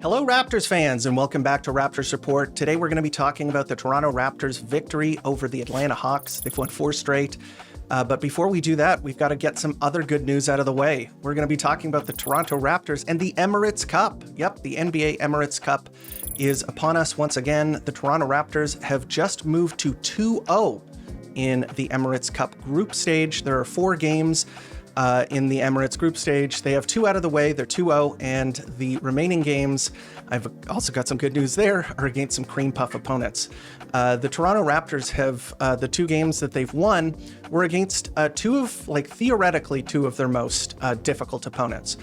Hello, Raptors fans, and welcome back to Raptors Report. Today, we're going to be talking about the Toronto Raptors' victory over the Atlanta Hawks. They've won 4 straight. But before we do that, we've got to get some other good news out of the way. We're going to be talking about the Toronto Raptors and the Emirates Cup. Yep, the NBA Emirates Cup is upon us once again. The Toronto Raptors have just moved to 2-0 in the Emirates Cup group stage. There are 4 games in the Emirates group stage. They have 2 out of the way. They're 2-0, and the remaining games, I've also got some good news there, are against some cream puff opponents. The Toronto Raptors have, the 2 games that they've won were against theoretically two of their most difficult opponents,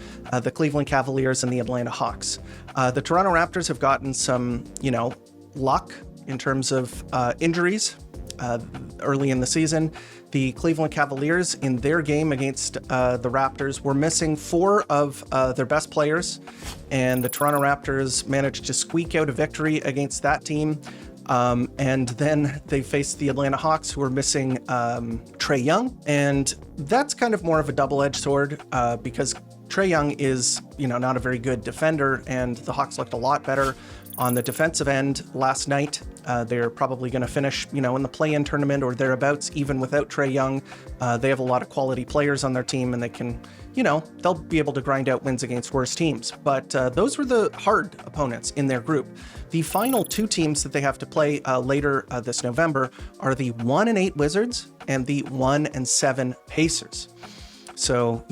the Cleveland Cavaliers and the Atlanta Hawks. The Toronto Raptors have gotten some, luck in terms of injuries early in the season. The Cleveland Cavaliers, in their game against the Raptors, were missing 4 of their best players, and the Toronto Raptors managed to squeak out a victory against that team. And then they faced the Atlanta Hawks, who were missing Trae Young, and that's kind of more of a double-edged sword because Trae Young is, not a very good defender, and the Hawks looked a lot better on the defensive end last night. They're probably going to finish, in the play-in tournament or thereabouts, even without Trae Young. They have a lot of quality players on their team, and they can, they'll be able to grind out wins against worse teams. But those were the hard opponents in their group. The final 2 teams that they have to play later this November are the 1-8 Wizards and the 1-7 Pacers. So,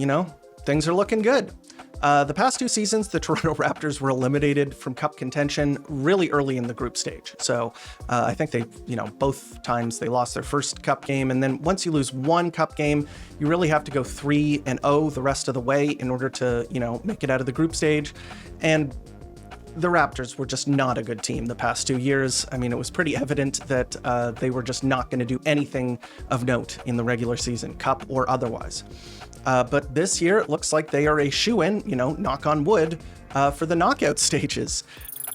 things are looking good. The past 2 seasons, the Toronto Raptors were eliminated from cup contention really early in the group stage. So I think they, both times they lost their first cup game. And then once you lose 1 cup game, you really have to go 3-0 the rest of the way in order to, make it out of the group stage. And the Raptors were just not a good team the past 2 years. I mean, it was pretty evident that they were just not going to do anything of note in the regular season, cup or otherwise. But this year, it looks like they are a shoo-in, knock on wood, for the knockout stages.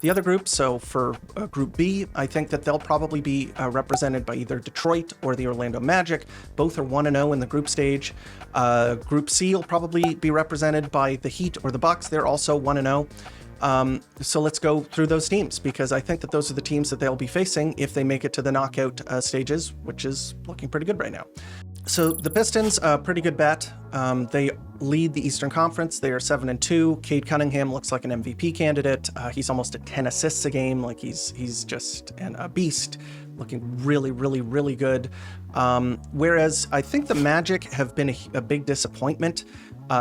The other groups, so for Group B, I think that they'll probably be represented by either Detroit or the Orlando Magic. Both are 1-0 in the group stage. Group C will probably be represented by the Heat or the Bucks. They're also 1-0. So let's go through those teams, because I think that those are the teams that they'll be facing if they make it to the knockout stages, which is looking pretty good right now. So the Pistons, pretty good bet. They lead the Eastern Conference. They are 7-2. Cade Cunningham looks like an MVP candidate. He's almost at 10 assists a game. Like he's just a beast, looking really, really, really good. Whereas I think the Magic have been a big disappointment.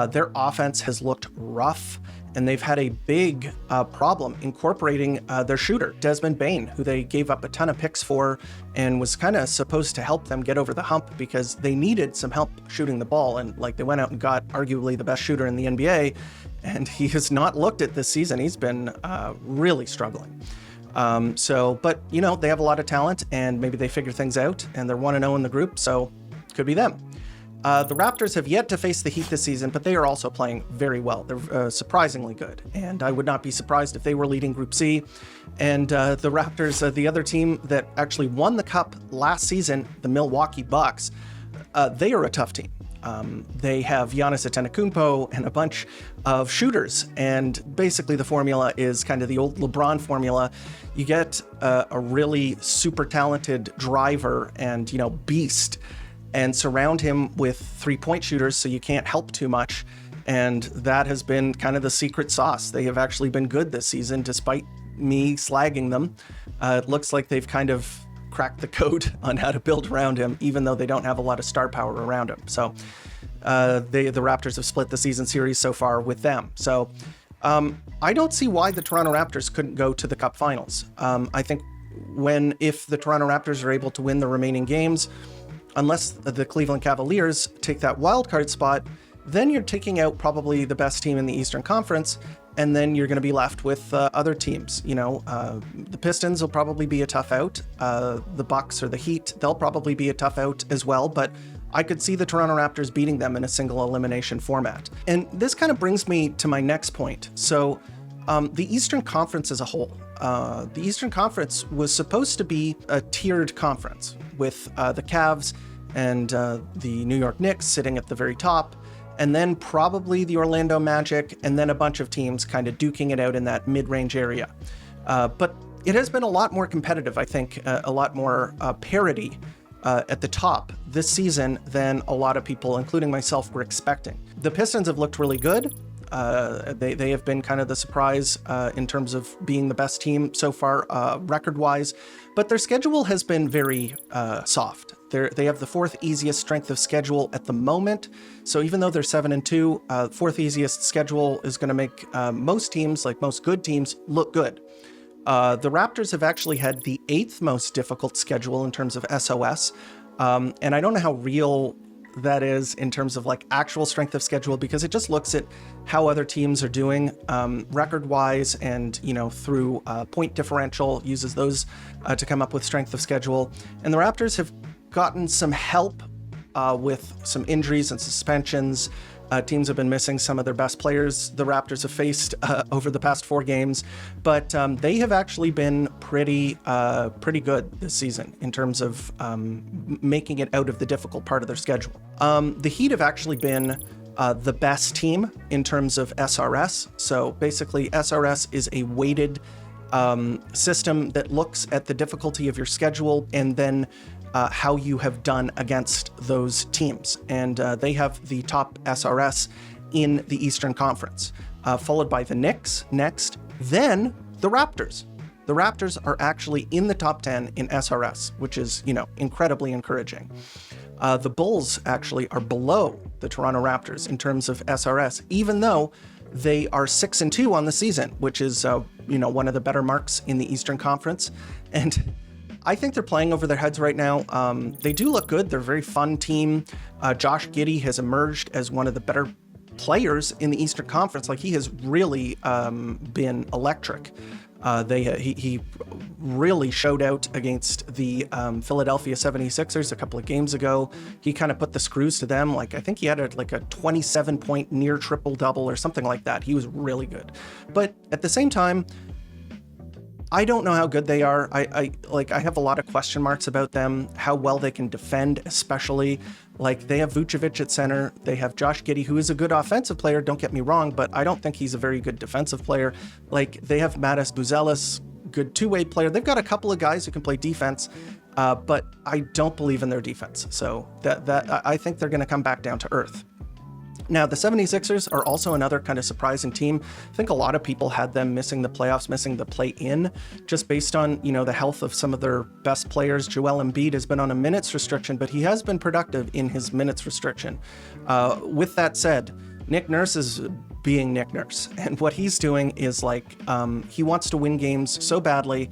Their offense has looked rough, and they've had a big problem incorporating their shooter, Desmond Bane, who they gave up a ton of picks for and was kind of supposed to help them get over the hump because they needed some help shooting the ball. And they went out and got arguably the best shooter in the NBA, and he has not looked at this season. He's been really struggling. But they have a lot of talent, and maybe they figure things out, and they're 1-0 in the group, so could be them. The Raptors have yet to face the Heat this season, but they are also playing very well. They're surprisingly good, and I would not be surprised if they were leading Group C. And the Raptors, the other team that actually won the Cup last season, the Milwaukee Bucks, they are a tough team. They have Giannis Antetokounmpo and a bunch of shooters, and basically the formula is kind of the old LeBron formula. You get a really super talented driver and, beast, and surround him with 3-point shooters so you can't help too much. And that has been kind of the secret sauce. They have actually been good this season, despite me slagging them. It looks like they've kind of cracked the code on how to build around him, even though they don't have a lot of star power around him. So the Raptors have split the season series so far with them. So I don't see why the Toronto Raptors couldn't go to the Cup Finals. I think if the Toronto Raptors are able to win the remaining games, unless the Cleveland Cavaliers take that wildcard spot, then you're taking out probably the best team in the Eastern Conference, and then you're going to be left with other teams. The Pistons will probably be a tough out. The Bucks or the Heat, they'll probably be a tough out as well, but I could see the Toronto Raptors beating them in a single elimination format. And this kind of brings me to my next point. So the Eastern Conference as a whole, the Eastern Conference was supposed to be a tiered conference with the Cavs and the New York Knicks sitting at the very top, and then probably the Orlando Magic, and then a bunch of teams kind of duking it out in that mid-range area. But it has been a lot more competitive, I think, a lot more parity at the top this season than a lot of people, including myself, were expecting. The Pistons have looked really good. They have been kind of the surprise in terms of being the best team so far record-wise, but their schedule has been very soft. They have the fourth easiest strength of schedule at the moment, so even though they're 7-2, fourth easiest schedule is going to make most teams, like most good teams, look good. The Raptors have actually had the 8th most difficult schedule in terms of SOS, and I don't know how real that is in terms of like actual strength of schedule, because it just looks at how other teams are doing record-wise, and through point differential, uses those to come up with strength of schedule. And the Raptors have gotten some help with some injuries and suspensions. Teams have been missing some of their best players the Raptors have faced over the past 4 games, but they have actually been pretty good this season in terms of making it out of the difficult part of their schedule. The Heat have actually been the best team in terms of SRS. So basically, SRS is a weighted system that looks at the difficulty of your schedule and then how you have done against those teams. And they have the top SRS in the Eastern Conference, followed by the Knicks next, then the Raptors. The Raptors are actually in the top 10 in SRS, which is, incredibly encouraging. The Bulls actually are below the Toronto Raptors in terms of SRS, even though they are 6-2 on the season, which is, one of the better marks in the Eastern Conference. And I think they're playing over their heads right now. They do look good. They're a very fun team. Josh Giddey has emerged as one of the better players in the Eastern Conference. Like, he has really been electric. He really showed out against the Philadelphia 76ers a couple of games ago. He kind of put the screws to them. Like, I think he had a 27-point near triple-double or something like that. He was really good. But at the same time, I don't know how good they are. I have a lot of question marks about them, how well they can defend, especially. Like, they have Vucevic at center. They have Josh Giddey, who is a good offensive player, don't get me wrong, but I don't think he's a very good defensive player. Like, they have Matas Buzelis, good two-way player. They've got a couple of guys who can play defense, but I don't believe in their defense. So I think they're going to come back down to earth. Now, the 76ers are also another kind of surprising team. I think a lot of people had them missing the playoffs, missing the play-in, just based on, the health of some of their best players. Joel Embiid has been on a minutes restriction, but he has been productive in his minutes restriction. With that said, Nick Nurse is being Nick Nurse, and what he's doing is he wants to win games so badly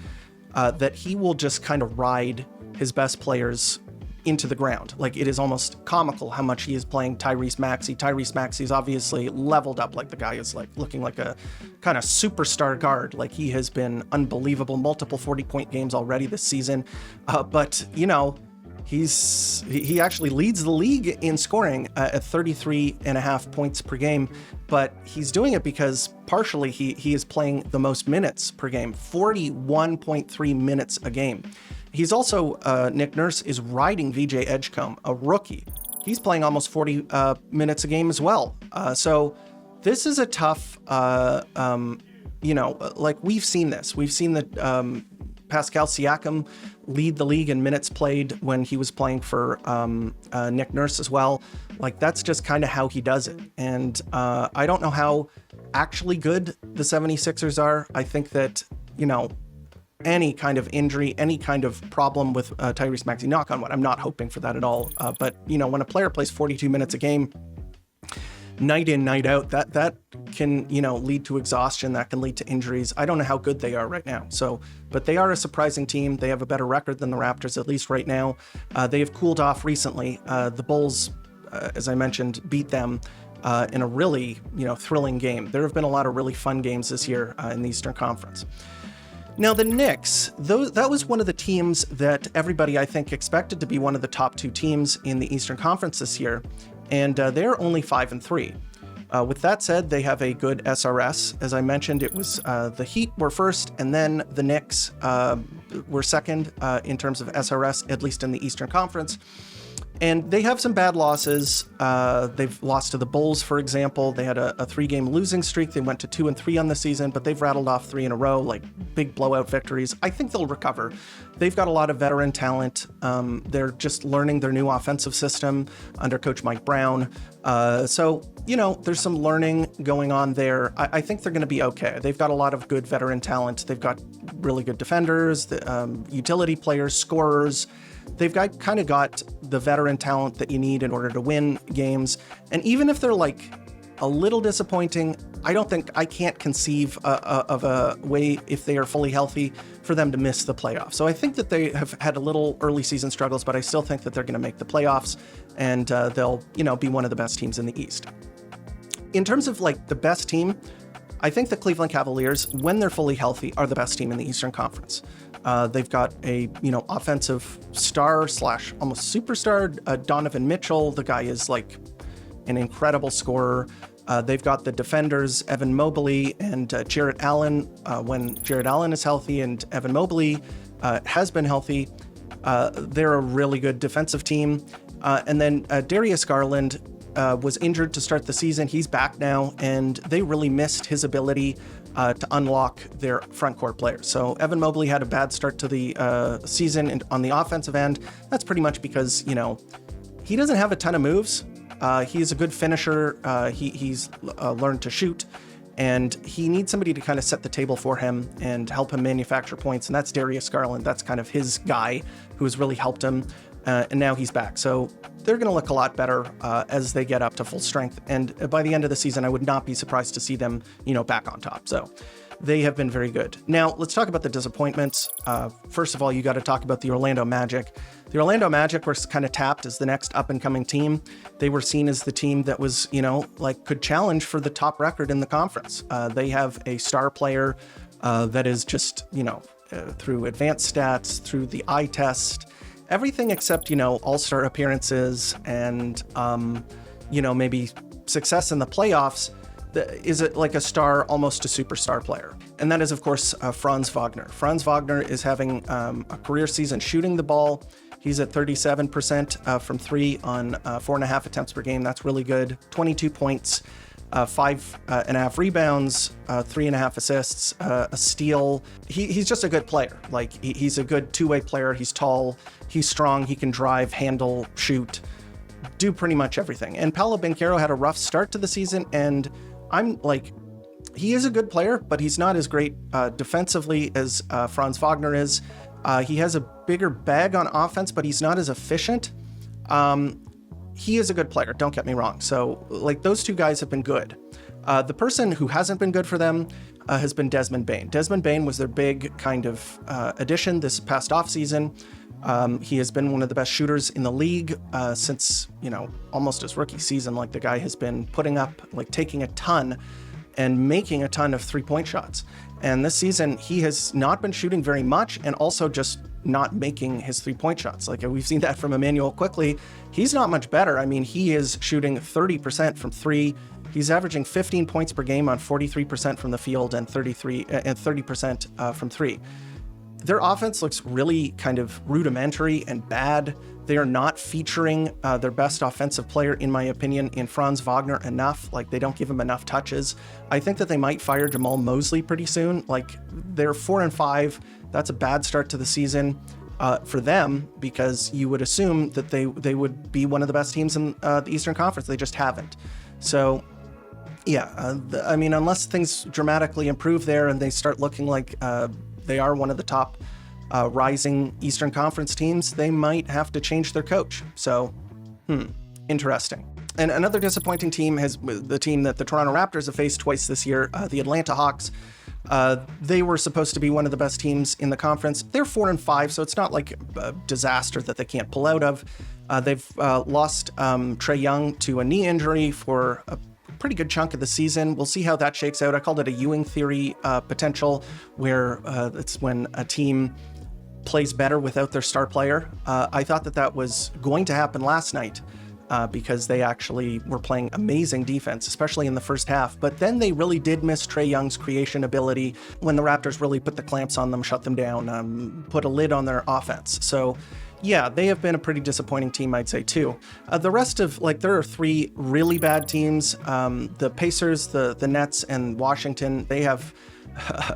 that he will just kind of ride his best players into the ground. Like, it is almost comical how much he is playing Tyrese Maxey. Tyrese Maxey's obviously leveled up. Like, the guy is looking like a kind of superstar guard. Like, he has been unbelievable, multiple 40-point games already this season. But he actually leads the league in scoring at 33.5 points per game, but he's doing it because partially he is playing the most minutes per game, 41.3 minutes a game. He's also, Nick Nurse is riding VJ Edgecombe, a rookie. He's playing almost 40 minutes a game as well. So this is a tough, we've seen this. We've seen that Pascal Siakam lead the league in minutes played when he was playing for Nick Nurse as well. Like, that's just kind of how he does it. And I don't know how actually good the 76ers are. I think that, any kind of injury, any kind of problem with Tyrese Maxey, knock on wood, I'm not hoping for that at all. But, when a player plays 42 minutes a game, night in, night out, that can, lead to exhaustion, that can lead to injuries. I don't know how good they are right now. But they are a surprising team. They have a better record than the Raptors, at least right now. They have cooled off recently. The Bulls, as I mentioned, beat them in a really, thrilling game. There have been a lot of really fun games this year in the Eastern Conference. Now, the Knicks, that was one of the teams that everybody, I think, expected to be one of the top 2 teams in the Eastern Conference this year, and they're only 5-3. With that said, they have a good SRS. As I mentioned, it was the Heat were first, and then the Knicks were second in terms of SRS, at least in the Eastern Conference. And they have some bad losses. They've lost to the Bulls, for example. They had a 3-game losing streak. They went to 2-3 on the season, but they've rattled off 3 in a row, like big blowout victories. I think they'll recover. They've got a lot of veteran talent. They're just learning their new offensive system under Coach Mike Brown. So, there's some learning going on there. I think they're going to be okay. They've got a lot of good veteran talent. They've got really good defenders, utility players, scorers. They've got the veteran talent that you need in order to win games. And even if they're like a little disappointing, I can't conceive of a way, if they are fully healthy, for them to miss the playoffs. So I think that they have had a little early season struggles, but I still think that they're going to make the playoffs, and they'll, be one of the best teams in the East. In terms of like the best team, I think the Cleveland Cavaliers, when they're fully healthy, are the best team in the Eastern Conference. They've got a, offensive star / almost superstar, Donovan Mitchell. The guy is like an incredible scorer. They've got the defenders, Evan Mobley and Jarrett Allen. When Jarrett Allen is healthy and Evan Mobley has been healthy, they're a really good defensive team. And then Darius Garland was injured to start the season. He's back now, and they really missed his ability to unlock their front court players. So Evan Mobley had a bad start to the season, and on the offensive end, that's pretty much because, he doesn't have a ton of moves. He's a good finisher. He's learned to shoot, and he needs somebody to kind of set the table for him and help him manufacture points. And that's Darius Garland. That's kind of his guy who has really helped him. And now he's back. So they're going to look a lot better as they get up to full strength. And by the end of the season, I would not be surprised to see them, back on top. So they have been very good. Now, let's talk about the disappointments. First of all, you got to talk about the Orlando Magic. The Orlando Magic were kind of tapped as the next up-and-coming team. They were seen as the team that was, could challenge for the top record in the conference. They have a star player that is just, through advanced stats, through the eye test, everything except, all-star appearances and, maybe success in the playoffs, is it like a star, almost a superstar player. And that is, of course, Franz Wagner. Franz Wagner is having a career season shooting the ball. He's at 37% from 3 on 4.5 attempts per game. That's really good. 22 points, 5.5 rebounds, 3.5 assists, a steal. He's just a good player. Like he's a good two-way player. He's tall, he's strong, he can drive, handle, shoot, do pretty much everything. And Paolo Banchero had a rough start to the season, and he is a good player, but he's not as great defensively as Franz Wagner is. He has a bigger bag on offense, but he's not as efficient. He is a good player, don't get me wrong. So, those two guys have been good. The person who hasn't been good for them has been Desmond Bane. Desmond Bane was their big kind of addition this past offseason. He has been one of the best shooters in the league since, almost his rookie season. The guy has been putting up, taking a ton and making a ton of three-point shots. And this season, he has not been shooting very much and also just not making his three-point shots. We've seen that from Emmanuel Quickley. He's not much better. I mean, he is shooting 30% from 3. He's averaging 15 points per game on 43% from the field and 30% from 3. Their offense looks really kind of rudimentary and bad. They are not featuring their best offensive player, in my opinion, in Franz Wagner enough. They don't give him enough touches. I think that they might fire Jamal Mosley pretty soon. They're 4-5. That's a bad start to the season for them, because you would assume that they would be one of the best teams in the Eastern Conference. They just haven't. So, yeah, unless things dramatically improve there and they start looking like they are one of the top rising Eastern Conference teams, they might have to change their coach. So, interesting. And another disappointing team has the team that the Toronto Raptors have faced twice this year, the Atlanta Hawks. They were supposed to be one of the best teams in the conference. They're 4-5, so it's not like a disaster that they can't pull out of. They've lost Trae Young to a knee injury for a pretty good chunk of the season. We'll see how that shakes out. I called it a Ewing theory potential, where it's when a team plays better without their star player. I thought that was going to happen last night because they actually were playing amazing defense, especially in the first half. But then they really did miss Trae Young's creation ability when the Raptors really put the clamps on them, shut them down, put a lid on their offense. So yeah, they have been a pretty disappointing team, I'd say, too. The rest of, there are three really bad teams. The Pacers, the Nets, and Washington, they have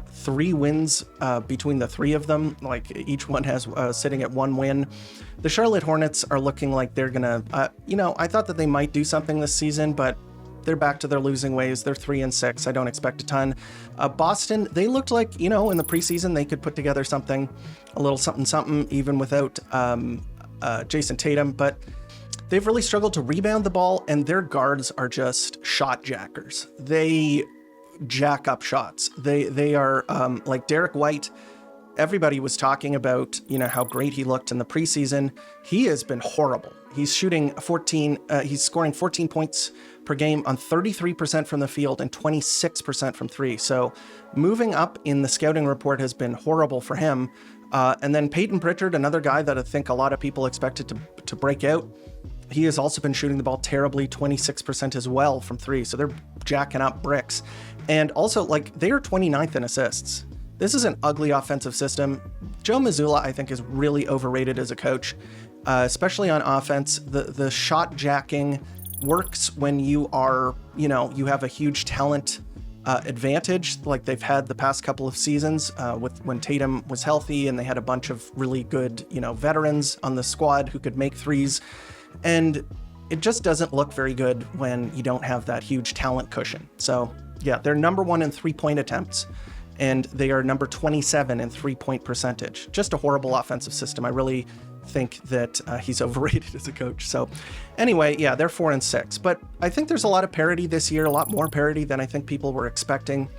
3 wins between the 3 of them. Each one has sitting at 1 win. The Charlotte Hornets are looking like they're gonna, I thought that they might do something this season, but they're back to their losing ways. They're 3-6. I don't expect a ton. Boston, they looked like, in the preseason, they could put together something, a little something, even without Jason Tatum, but they've really struggled to rebound the ball, and their guards are just shot jackers. They jack up shots. They are like Derek White. Everybody was talking about, how great he looked in the preseason. He has been horrible. He's shooting he's scoring 14 points per game on 33% from the field and 26% from 3. So moving up in the scouting report has been horrible for him. And then Peyton Pritchard, another guy that I think a lot of people expected to break out. He has also been shooting the ball terribly, 26% as well from 3. So they're jacking up bricks. And also, they are 29th in assists. This is an ugly offensive system. Joe Mazzulla, I think, is really overrated as a coach, especially on offense. The shot jacking works when you are, you have a huge talent advantage, like they've had the past couple of seasons with when Tatum was healthy, and they had a bunch of really good, veterans on the squad who could make threes. And it just doesn't look very good when you don't have that huge talent cushion. So yeah, they're number 1 in 3-point attempts, and they are number 27 in 3-point percentage. Just a horrible offensive system. I really think that he's overrated as a coach. So anyway, yeah, they're 4-6. But I think there's a lot of parity this year, a lot more parity than I think people were expecting.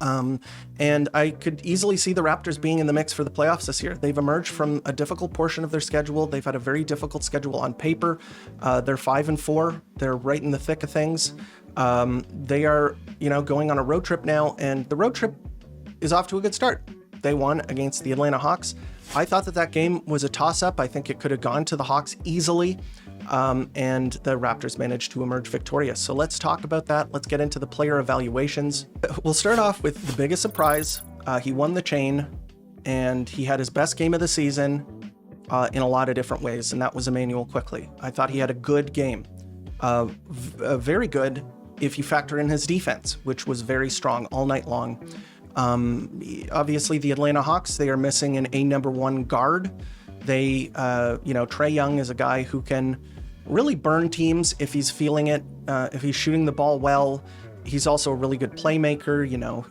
And I could easily see the Raptors being in the mix for the playoffs this year. They've emerged from a difficult portion of their schedule. They've had a very difficult schedule on paper. They're 5-4. They're right in the thick of things. They are, going on a road trip now, and the road trip is off to a good start. They won against the Atlanta Hawks. I thought that game was a toss-up. I think it could have gone to the Hawks easily, and the Raptors managed to emerge victorious. So let's talk about that. Let's get into the player evaluations. We'll start off with the biggest surprise. He won the chain, and he had his best game of the season in a lot of different ways, and that was Immanuel Quickley. I thought he had a good game. Very good if you factor in his defense, which was very strong all night long. Obviously, the Atlanta Hawks, they are missing a number 1 guard. They, Trae Young is a guy who can really burn teams if he's feeling it, if he's shooting the ball well. He's also a really good playmaker.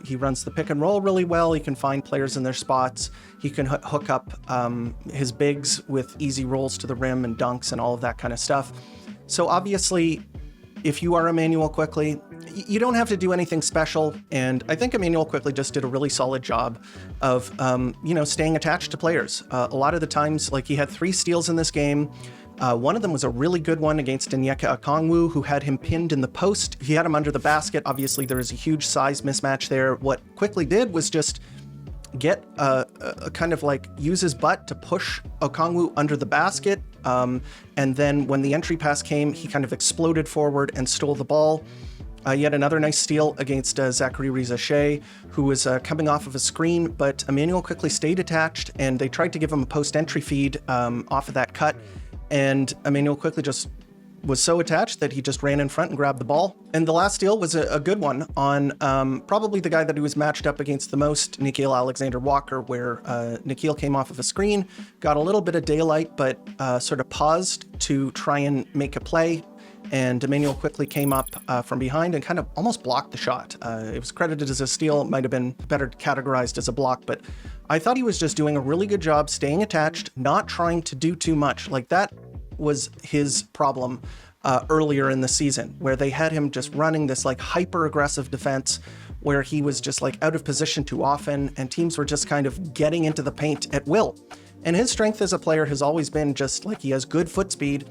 He runs the pick and roll really well. He can find players in their spots. He can hook up his bigs with easy rolls to the rim and dunks and all of that kind of stuff. So obviously, if you are Immanuel Quickley, you don't have to do anything special. And I think Immanuel Quickley just did a really solid job of, staying attached to players. A lot of the times, he had 3 steals in this game. One of them was a really good one against Onyeka Okongwu, who had him pinned in the post. He had him under the basket. Obviously, there is a huge size mismatch there. What Quickley did was just get use his butt to push Okongwu under the basket. And then when the entry pass came, he kind of exploded forward and stole the ball. He had another nice steal against Zachary Riza-Shea, who was coming off of a screen, but Immanuel Quickley stayed attached, and they tried to give him a post-entry feed off of that cut. And Immanuel Quickley just was so attached that he just ran in front and grabbed the ball. And the last steal was a good one on probably the guy that he was matched up against the most, Nickeil Alexander-Walker, where Nickeil came off of a screen, got a little bit of daylight, but sort of paused to try and make a play. And Immanuel Quickley came up from behind and kind of almost blocked the shot. It was credited as a steal. It might have been better categorized as a block, but I thought he was just doing a really good job staying attached, not trying to do too much. That was his problem earlier in the season, where they had him just running this hyper-aggressive defense where he was just out of position too often, and teams were just kind of getting into the paint at will. And his strength as a player has always been just he has good foot speed.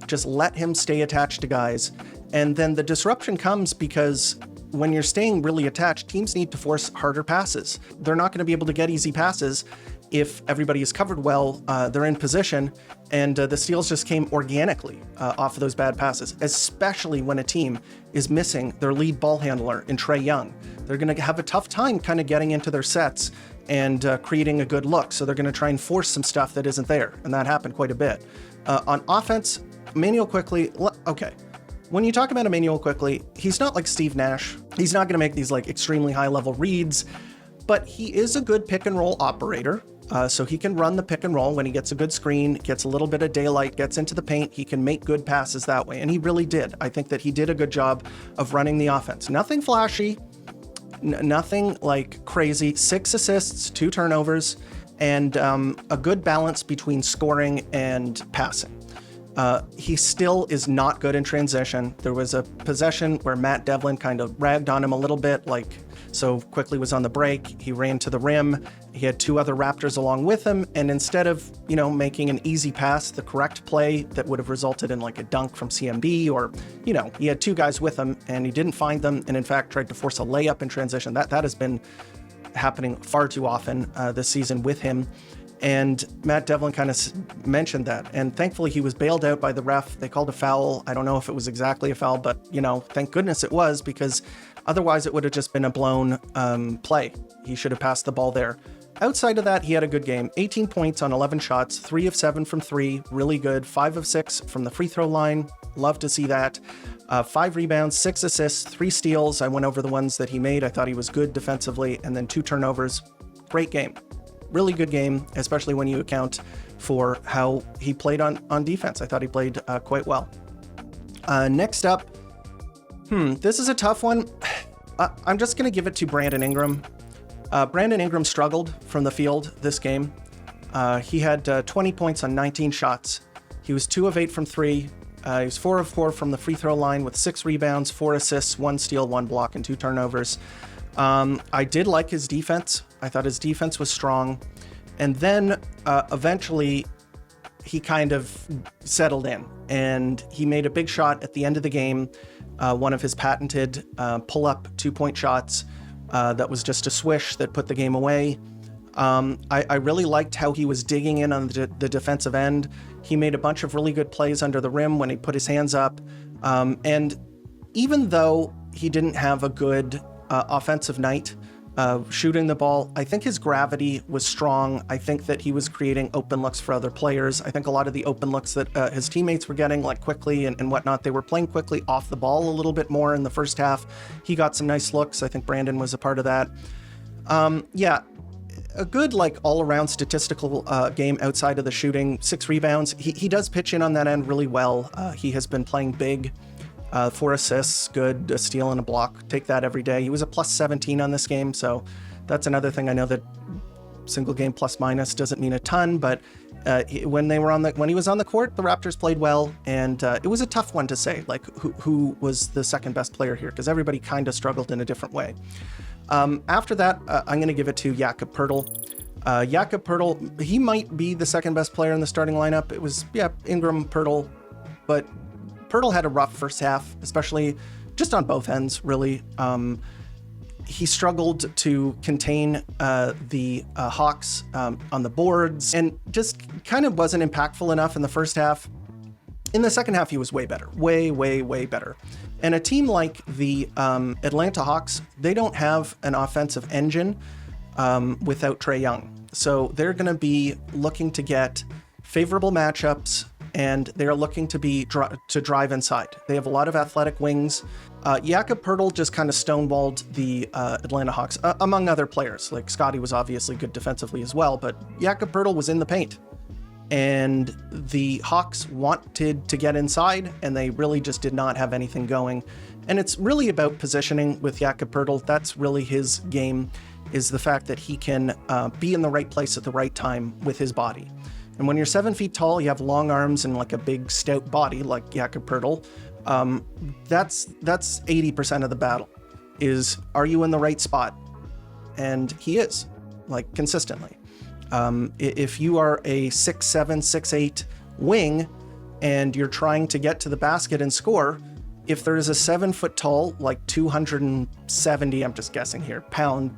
Just let him stay attached to guys. And then the disruption comes because when you're staying really attached, teams need to force harder passes. They're not going to be able to get easy passes if everybody is covered well, they're in position, and the steals just came organically off of those bad passes, especially when a team is missing their lead ball handler in Trae Young. They're going to have a tough time kind of getting into their sets and creating a good look, so they're going to try and force some stuff that isn't there, and that happened quite a bit. On offense, Immanuel Quickley, okay. When you talk about Immanuel Quickley, he's not like Steve Nash. He's not going to make these like extremely high-level reads, but he is a good pick-and-roll operator. So he can run the pick and roll when he gets a good screen, gets a little bit of daylight, gets into the paint. He can make good passes that way. And he really did. I think that he did a good job of running the offense. Nothing flashy, nothing like crazy. 6 assists, 2 turnovers, and a good balance between scoring and passing. He still is not good in transition. There was a possession where Matt Devlin kind of ragged on him a little bit, so Quickley was on the break. He ran to the rim. He had 2 other Raptors along with him. And instead of, making an easy pass, the correct play that would have resulted in like a dunk from CMB, or, he had 2 guys with him and he didn't find them. And in fact, tried to force a layup in transition. That has been happening far too often this season with him. And Matt Devlin kind of mentioned that. And thankfully, he was bailed out by the ref. They called a foul. I don't know if it was exactly a foul, but, thank goodness it was, because otherwise it would have just been a blown play. He should have passed the ball there. Outside of that, he had a good game. 18 points on 11 shots, 3 of 7 from 3, really good. 5 of 6 from the free throw line. Love to see that. 5 rebounds, 6 assists, 3 steals. I went over the ones that he made. I thought he was good defensively. And then 2 turnovers. Great game. Really good game, especially when you account for how he played on defense. I thought he played quite well. Next up, this is a tough one. I'm just going to give it to Brandon Ingram. Brandon Ingram struggled from the field this game. He had 20 points on 19 shots. He was 2 of 8 from 3. He was 4 of 4 from the free throw line with 6 rebounds, 4 assists, 1 steal, 1 block, and 2 turnovers. I did like his defense. I thought his defense was strong. And then eventually he kind of settled in and he made a big shot at the end of the game. One of his patented pull-up 2-point shots that was just a swish that put the game away. I really liked how he was digging in on the defensive end. He made a bunch of really good plays under the rim when he put his hands up. And even though he didn't have a good offensive night shooting the ball, I think his gravity was strong. I think that he was creating open looks for other players. I think a lot of the open looks that his teammates were getting, like Quickley and whatnot, they were playing Quickley off the ball a little bit more in the first half. He got some nice looks. I think Brandon was a part of that. A good all-around statistical game outside of the shooting. 6 rebounds. He does pitch in on that end really well. He has been playing big. 4 assists, good, a steal and a block. Take that every day. He was a plus 17 on this game, so that's another thing. I know that single game plus minus doesn't mean a ton, but when he was on the court, the Raptors played well, and it was a tough one to say, who was the second best player here, because everybody kind of struggled in a different way. After that, I'm going to give it to Jakob Poeltl. Jakob Poeltl, he might be the second best player in the starting lineup. It was, Ingram, Poeltl, but Poeltl had a rough first half, especially just on both ends, really. He struggled to contain the Hawks on the boards and just kind of wasn't impactful enough in the first half. In the second half, he was way better, way, way, way better. And a team like the Atlanta Hawks, they don't have an offensive engine without Trae Young. So they're going to be looking to get favorable matchups, and they are looking to drive inside. They have a lot of athletic wings. Jakob Poeltl just kind of stonewalled the Atlanta Hawks, among other players. Like Scottie was obviously good defensively as well, but Jakob Poeltl was in the paint. And the Hawks wanted to get inside, and they really just did not have anything going. And it's really about positioning with Jakob Poeltl. That's really his game, is the fact that he can be in the right place at the right time with his body. And when you're 7 feet tall, you have long arms and like a big stout body like Jakob Poeltl. That's 80% of the battle, is are you in the right spot? And he is, consistently. If you are a 6'7", 6'8" wing and you're trying to get to the basket and score, if there is a 7 foot tall, like 270, I'm just guessing here, pound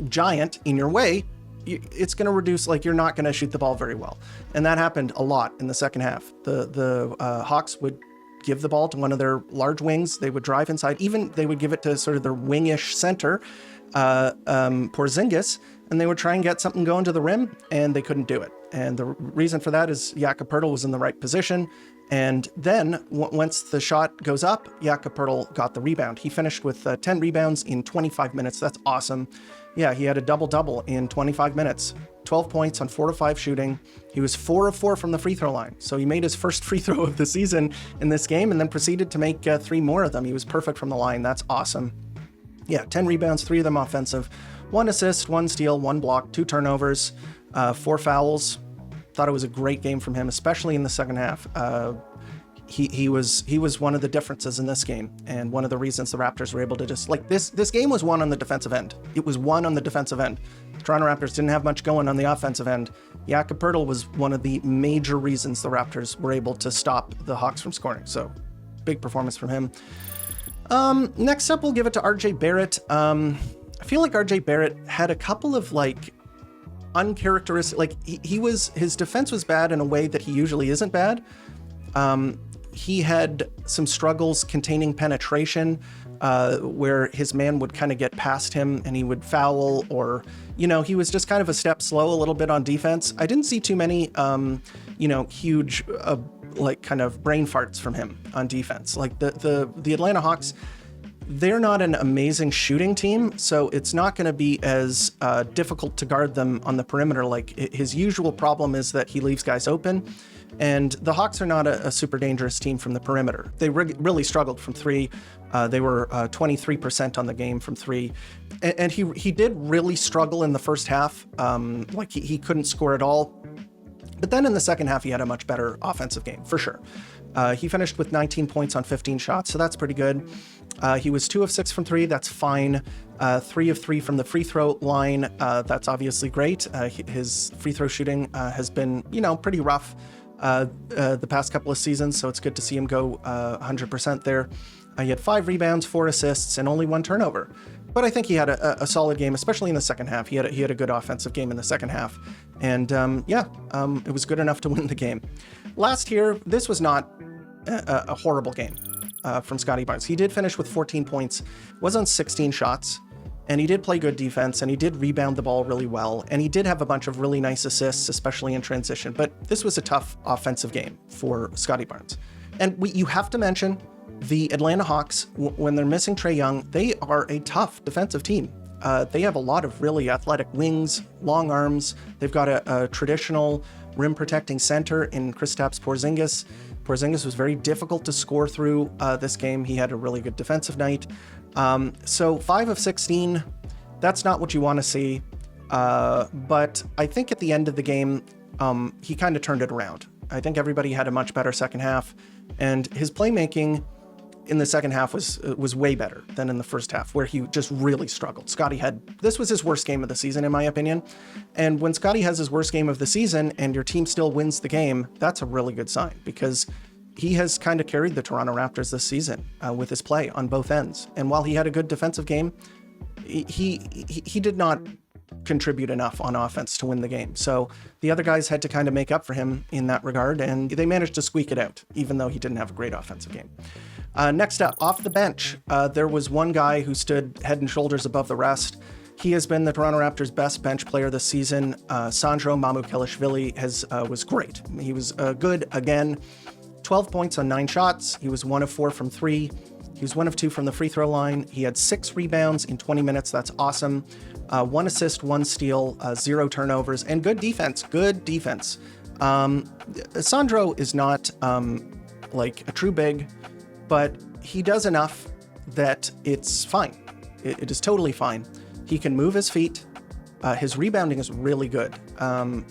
giant in your way, it's going to reduce, like, you're not going to shoot the ball very well. And that happened a lot in the second half. The Hawks would give the ball to one of their large wings. They would drive inside. Even they would give it to sort of their wingish center, Porzingis, and they would try and get something going to the rim, and they couldn't do it. And the reason for that is Jakob Poeltl was in the right position. And then once the shot goes up, Jakob Poeltl got the rebound. He finished with 10 rebounds in 25 minutes. That's awesome. Yeah, he had a double-double in 25 minutes. 12 points on 4 of 5 shooting. He was 4 of 4 from the free throw line. So he made his first free throw of the season in this game and then proceeded to make 3 more of them. He was perfect from the line. That's awesome. Yeah, 10 rebounds, 3 of them offensive. 1 assist, 1 steal, 1 block, 2 turnovers, 4 fouls. Thought it was a great game from him, especially in the second half. He was one of the differences in this game, and one of the reasons the Raptors were able to just, like, this game was won on the defensive end. It was won on the defensive end. The Toronto Raptors didn't have much going on the offensive end. Jakob Poeltl was one of the major reasons the Raptors were able to stop the Hawks from scoring. So big performance from him. Next up, we'll give it to RJ Barrett. I feel like RJ Barrett had a couple of, like, uncharacteristic, like, his defense was bad in a way that he usually isn't bad. He had some struggles containing penetration, where his man would kind of get past him and he would foul, or, he was just kind of a step slow a little bit on defense. I didn't see too many, huge, like, kind of brain farts from him on defense. Like, the Atlanta Hawks, they're not an amazing shooting team, so it's not going to be as difficult to guard them on the perimeter. Like, his usual problem is that he leaves guys open. And the Hawks are not a super dangerous team from the perimeter. They really struggled from 3. They were 23% on the game from 3. And he did really struggle in the first half. Like, he couldn't score at all. But then in the second half, he had a much better offensive game, for sure. He finished with 19 points on 15 shots, so that's pretty good. He was 2 of 6 from 3. That's fine. 3 of 3 from the free throw line. That's obviously great. His free throw shooting has been, pretty rough the past couple of seasons, so it's good to see him go 100% there. He had 5 rebounds, 4 assists, and only 1 turnover. But I think he had a solid game, especially in the second half. He had a good offensive game in the second half. And it was good enough to win the game. Last here, this was not a horrible game from Scottie Barnes. He did finish with 14 points, was on 16 shots, and he did play good defense, and he did rebound the ball really well, and he did have a bunch of really nice assists, especially in transition. But this was a tough offensive game for Scottie Barnes. And you have to mention the Atlanta Hawks, when they're missing Trae Young, they are a tough defensive team. They have a lot of really athletic wings, long arms. They've got a traditional rim-protecting center in Kristaps Porzingis. Porzingis was very difficult to score through this game. He had a really good defensive night. So 5 of 16, that's not what you want to see. But I think at the end of the game, he kind of turned it around. I think everybody had a much better second half, and his playmaking in the second half was way better than in the first half, where he just really struggled. This was his worst game of the season, in my opinion. And when Scottie has his worst game of the season and your team still wins the game, that's a really good sign, because he has kind of carried the Toronto Raptors this season with his play on both ends. And while he had a good defensive game, he did not contribute enough on offense to win the game. So the other guys had to kind of make up for him in that regard, and they managed to squeak it out, even though he didn't have a great offensive game. Next up, off the bench, there was one guy who stood head and shoulders above the rest. He has been the Toronto Raptors' best bench player this season. Sandro Mamukelashvili was great. He was good again. 12 points on 9 shots. He was 1 of 4 from 3. He was 1 of 2 from the free throw line. He had 6 rebounds in 20 minutes. That's awesome. 1 assist, 1 steal, 0 turnovers, and good defense. Sandro is not like a true big, but he does enough that it's fine. It is totally fine. He can move his feet. His rebounding is really good.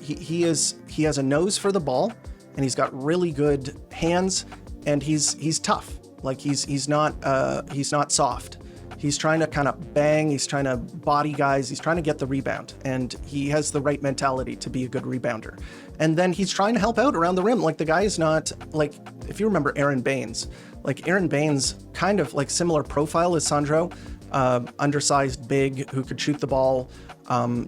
He has a nose for the ball, and he's got really good hands, and he's tough. Like he's not soft. He's trying to kind of bang, he's trying to body guys, he's trying to get the rebound, and he has the right mentality to be a good rebounder. And then he's trying to help out around the rim. Like, the guy is not, like, if you remember Aaron Baines, like Aaron Baines, kind of like similar profile as Sandro, undersized, big, who could shoot the ball,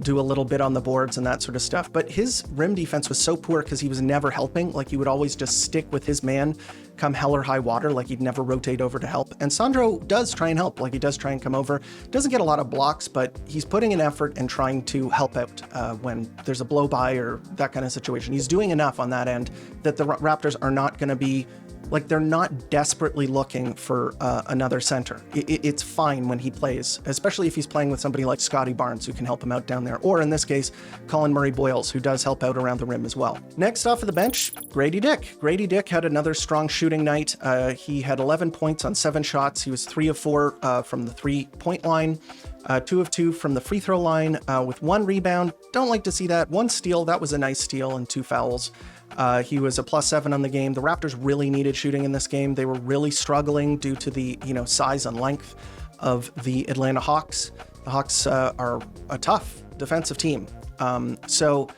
do a little bit on the boards and that sort of stuff. But his rim defense was so poor because he was never helping. Like, he would always just stick with his man come hell or high water. Like, he'd never rotate over to help. And Sandro does try and help. Like, he does try and come over. Doesn't get a lot of blocks, but he's putting in effort and trying to help out when there's a blow by or that kind of situation. He's doing enough on that end that the Raptors are not going to be, like, they're not desperately looking for another center. It's fine when he plays, especially if he's playing with somebody like Scotty Barnes, who can help him out down there. Or in this case, Colin Murray-Boyles, who does help out around the rim as well. Next off of the bench, Grady Dick. Grady Dick had another strong shooting night. He had 11 points on 7 shots. He was 3 of 4 from the 3-point line. 2 of 2 from the free throw line with 1 rebound. Don't like to see that. 1 steal. That was a nice steal, and 2 fouls. He was a +7 on the game. The Raptors really needed shooting in this game. They were really struggling due to the, size and length of the Atlanta Hawks. The Hawks are a tough defensive team. So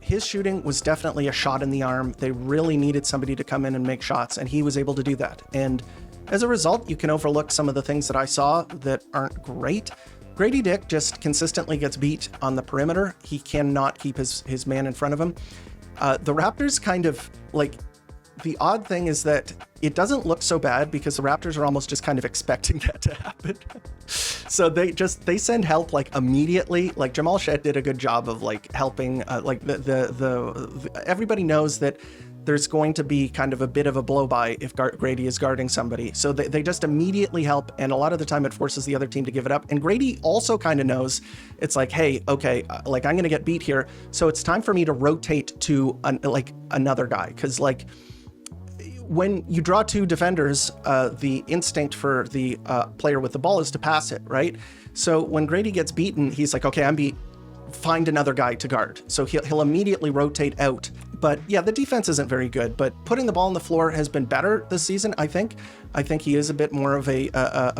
his shooting was definitely a shot in the arm. They really needed somebody to come in and make shots, and he was able to do that. And as a result, you can overlook some of the things that I saw that aren't great. Grady Dick just consistently gets beat on the perimeter. He cannot keep his man in front of him. The Raptors kind of, like, the odd thing is that it doesn't look so bad because the Raptors are almost just kind of expecting that to happen. So they send help like immediately. Like, Jamal Shed did a good job of like helping, like everybody knows that there's going to be kind of a bit of a blow by if Grady is guarding somebody. So they just immediately help. And a lot of the time it forces the other team to give it up. And Grady also kind of knows it's like, hey, okay, like, I'm going to get beat here. So it's time for me to rotate to another guy. Cause like, when you draw 2 defenders, the instinct for the player with the ball is to pass it, right? So when Grady gets beaten, he's like, okay, I'm beat. Find another guy to guard. So he'll immediately rotate out. But yeah, the defense isn't very good, but putting the ball on the floor has been better this season, I think. I think he is a bit more of a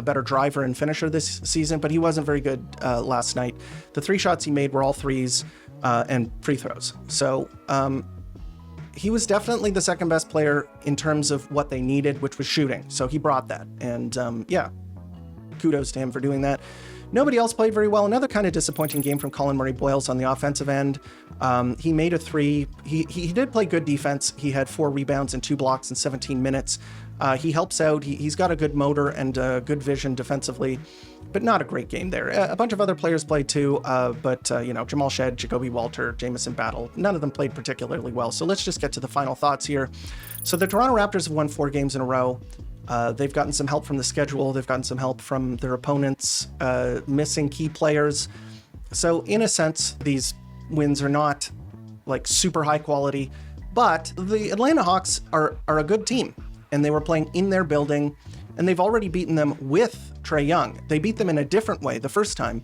better driver and finisher this season, but he wasn't very good last night. The 3 shots he made were all threes and free throws. So he was definitely the second best player in terms of what they needed, which was shooting. So he brought that. And yeah, kudos to him for doing that. Nobody else played very well. Another kind of disappointing game from Colin Murray-Boyles on the offensive end. He made a 3. He did play good defense. He had 4 rebounds and 2 blocks in 17 minutes. He helps out. He's got a good motor and good vision defensively, but not a great game there. A bunch of other players played too, but Jamal Shed, Jacoby Walter, Jamison Battle, none of them played particularly well. So let's just get to the final thoughts here. So the Toronto Raptors have won 4 games in a row. They've gotten some help from the schedule. They've gotten some help from their opponents, missing key players. So in a sense, these wins are not like super high quality, but the Atlanta Hawks are a good team, and they were playing in their building, and they've already beaten them with Trae Young. They beat them in a different way the first time.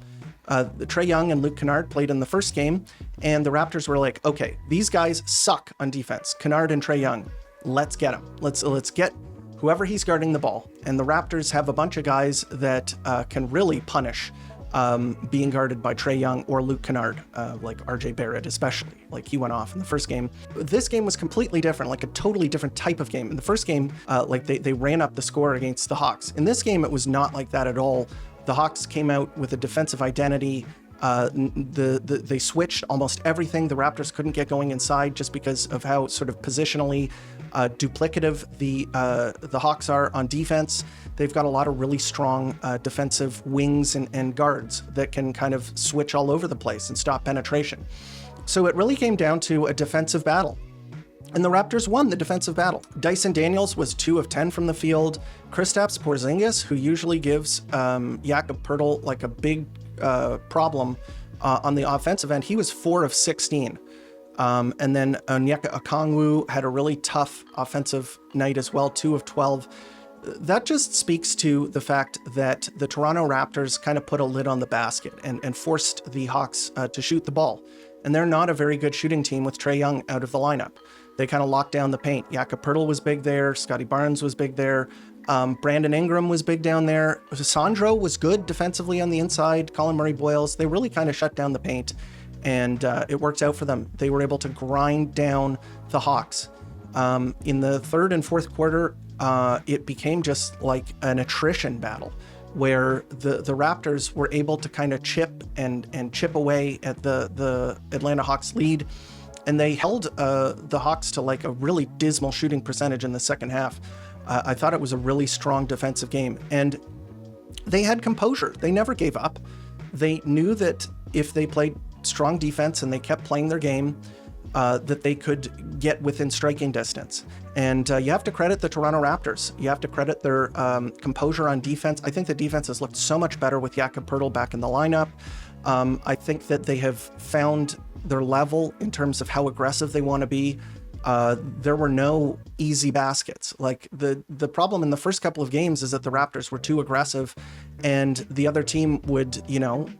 Trae Young and Luke Kennard played in the first game, and the Raptors were like, okay, these guys suck on defense. Kennard and Trae Young, let's get them. Let's get whoever he's guarding the ball. And the Raptors have a bunch of guys that can really punish being guarded by Trae Young or Luke Kennard, like RJ Barrett especially. Like, he went off in the first game. This game was completely different, like a totally different type of game. In the first game, they ran up the score against the Hawks. In this game, it was not like that at all. The Hawks came out with a defensive identity. They switched almost everything. The Raptors couldn't get going inside just because of how sort of positionally duplicative the Hawks are on defense. They've got a lot of really strong defensive wings and guards that can kind of switch all over the place and stop penetration. So it really came down to a defensive battle. And the Raptors won the defensive battle. Dyson Daniels was 2 of 10 from the field. Kristaps Porzingis, who usually gives Jakob Poeltl like a big problem on the offensive end, he was 4 of 16. And then Onyeka Okongwu had a really tough offensive night as well, 2 of 12. That just speaks to the fact that the Toronto Raptors kind of put a lid on the basket and forced the Hawks to shoot the ball. And they're not a very good shooting team with Trae Young out of the lineup. They kind of locked down the paint. Jakob Poeltl was big there. Scotty Barnes was big there. Brandon Ingram was big down there. Sandro was good defensively on the inside. Colin Murray-Boyles, they really kind of shut down the paint, and it worked out for them. They were able to grind down the Hawks. In the third and fourth quarter, it became just like an attrition battle where the Raptors were able to kind of chip away at the Atlanta Hawks lead. And they held the Hawks to like a really dismal shooting percentage in the second half. I thought it was a really strong defensive game. And they had composure. They never gave up. They knew that if they played strong defense and they kept playing their game, that they could get within striking distance. And you have to credit the Toronto Raptors. You have to credit their composure on defense. I think the defense has looked so much better with Jakob Poeltl back in the lineup. I think that they have found their level in terms of how aggressive they want to be. There were no easy baskets. Like the problem in the first couple of games is that the Raptors were too aggressive and the other team would,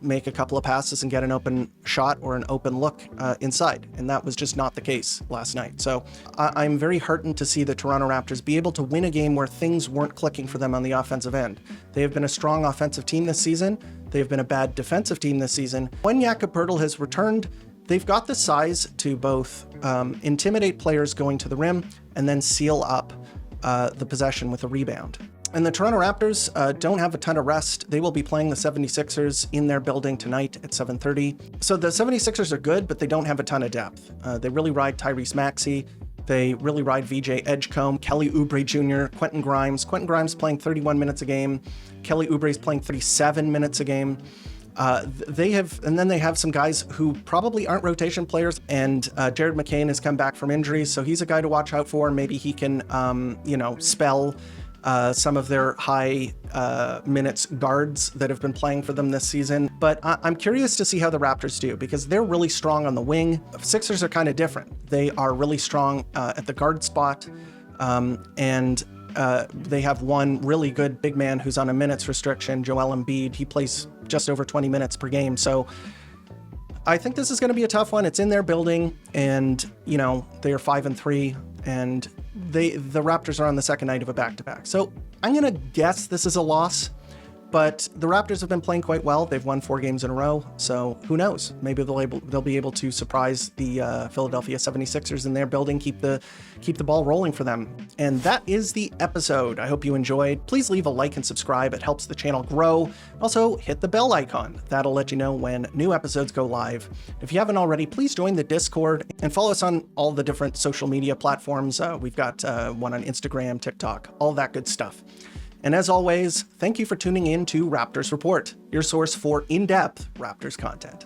make a couple of passes and get an open shot or an open look inside. And that was just not the case last night. So I'm very heartened to see the Toronto Raptors be able to win a game where things weren't clicking for them on the offensive end. They have been a strong offensive team this season. They have been a bad defensive team this season. When Jakob Poeltl has returned, they've got the size to both intimidate players going to the rim and then seal up the possession with a rebound. And the Toronto Raptors don't have a ton of rest. They will be playing the 76ers in their building tonight at 7:30. So the 76ers are good, but they don't have a ton of depth. They really ride Tyrese Maxey. They really ride VJ Edgecombe, Kelly Oubre Jr., Quentin Grimes. Quentin Grimes playing 31 minutes a game. Kelly Oubre is playing 37 minutes a game. They have some guys who probably aren't rotation players, and Jared McCain has come back from injury, so he's a guy to watch out for. Maybe he can, spell some of their high minutes guards that have been playing for them this season. But I'm curious to see how the Raptors do, because they're really strong on the wing. Sixers are kind of different. They are really strong at the guard spot, and they have one really good big man who's on a minutes restriction, Joel Embiid. He plays just over 20 minutes per game. So I think this is going to be a tough one. It's in their building, and they are 5-3, and the Raptors are on the second night of a back-to-back. So I'm going to guess this is a loss, but the Raptors have been playing quite well. They've won 4 games in a row, so who knows? Maybe they'll be able to surprise the Philadelphia 76ers in their building, keep the ball rolling for them. And that is the episode. I hope you enjoyed. Please leave a like and subscribe. It helps the channel grow. Also, hit the bell icon. That'll let you know when new episodes go live. If you haven't already, please join the Discord and follow us on all the different social media platforms. We've got one on Instagram, TikTok, all that good stuff. And as always, thank you for tuning in to Raptors Report, your source for in-depth Raptors content.